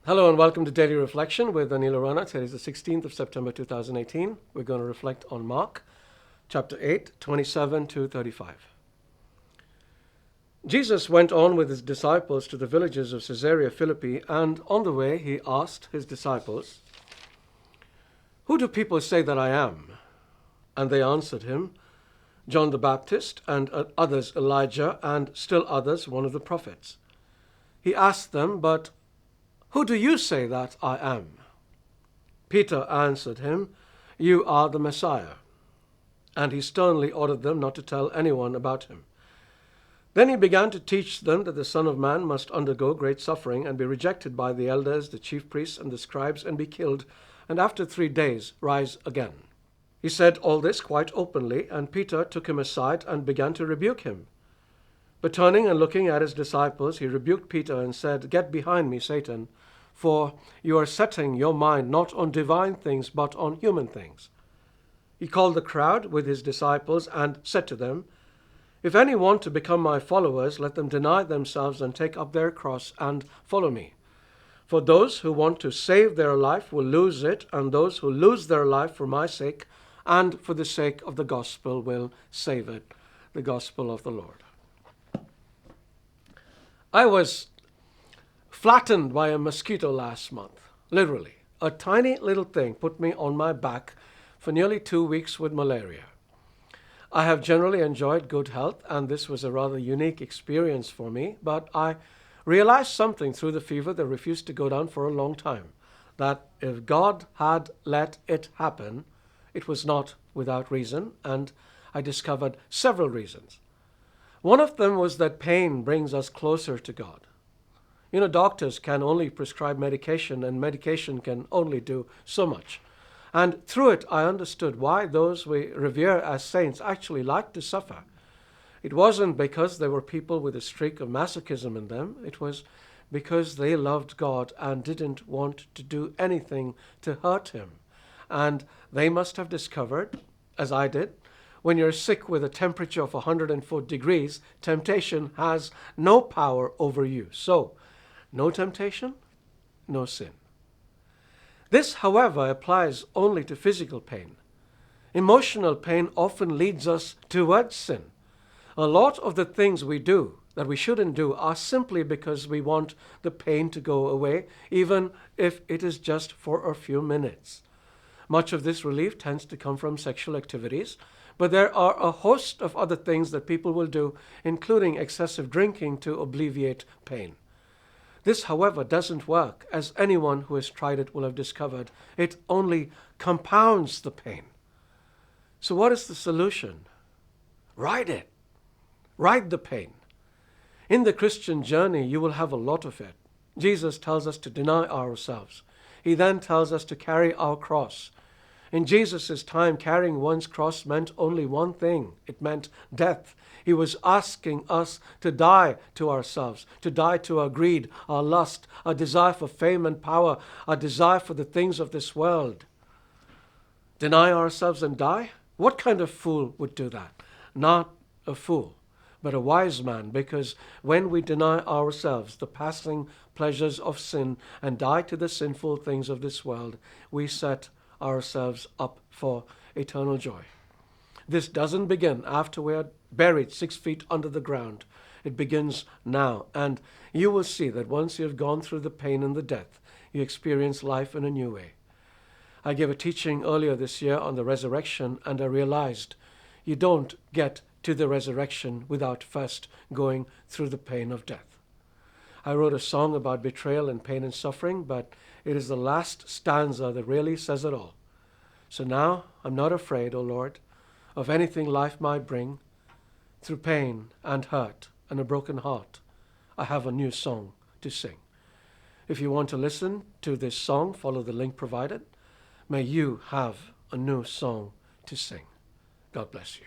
Hello and welcome to Daily Reflection with Aneel Aranha. Today is the 16th of September 2018. We're going to reflect on Mark chapter 8, 27 to 35. Jesus went on with his disciples to the villages of Caesarea Philippi, and on the way he asked his disciples, "Who do people say that I am?" And they answered him, "John the Baptist, and others Elijah, and still others one of the prophets." He asked them, "But who do you say that I am?" Peter answered him, "You are the Messiah." And he sternly ordered them not to tell anyone about him. Then he began to teach them that the Son of Man must undergo great suffering and be rejected by the elders, the chief priests, and the scribes, and be killed, and after 3 days rise again. He said all this quite openly, and Peter took him aside and began to rebuke him. But turning and looking at his disciples, he rebuked Peter and said, "Get behind me, Satan, for you are setting your mind not on divine things, but on human things." He called the crowd with his disciples and said to them, "If any want to become my followers, let them deny themselves and take up their cross and follow me. For those who want to save their life will lose it, and those who lose their life for my sake and for the sake of the gospel will save it." The gospel of the Lord. I was flattened by a mosquito last month, literally. A tiny little thing put me on my back for nearly 2 weeks with malaria. I have generally enjoyed good health, and this was a rather unique experience for me, but I realized something through the fever that refused to go down for a long time, that if God had let it happen, it was not without reason, and I discovered several reasons. One of them was that pain brings us closer to God. Doctors can only prescribe medication, and medication can only do so much. And through it, I understood why those we revere as saints actually liked to suffer. It wasn't because they were people with a streak of masochism in them. It was because they loved God and didn't want to do anything to hurt him. And they must have discovered, as I did, when you're sick with a temperature of 104 degrees, temptation has no power over you. So, no temptation, no sin. This, however, applies only to physical pain. Emotional pain often leads us towards sin. A lot of the things we do that we shouldn't do are simply because we want the pain to go away, even if it is just for a few minutes. Much of this relief tends to come from sexual activities, but there are a host of other things that people will do, including excessive drinking, to alleviate pain. This, however, doesn't work, as anyone who has tried it will have discovered. It only compounds the pain. So what is the solution? Ride it. Ride the pain. In the Christian journey, you will have a lot of it. Jesus tells us to deny ourselves. He then tells us to carry our cross. In Jesus' time, carrying one's cross meant only one thing. It meant death. He was asking us to die to ourselves, to die to our greed, our lust, our desire for fame and power, our desire for the things of this world. Deny ourselves and die? What kind of fool would do that? Not a fool, but a wise man, because when we deny ourselves the passing pleasures of sin and die to the sinful things of this world, we set ourselves up for eternal joy. This doesn't begin after we are buried 6 feet under the ground. It begins now, and you will see that once you have gone through the pain and the death, you experience life in a new way. I gave a teaching earlier this year on the resurrection, and I realized you don't get to the resurrection without first going through the pain of death. I wrote a song about betrayal and pain and suffering, but it is the last stanza that really says it all. So now I'm not afraid, O Lord, of anything life might bring. Through pain and hurt and a broken heart, I have a new song to sing. If you want to listen to this song, follow the link provided. May you have a new song to sing. God bless you.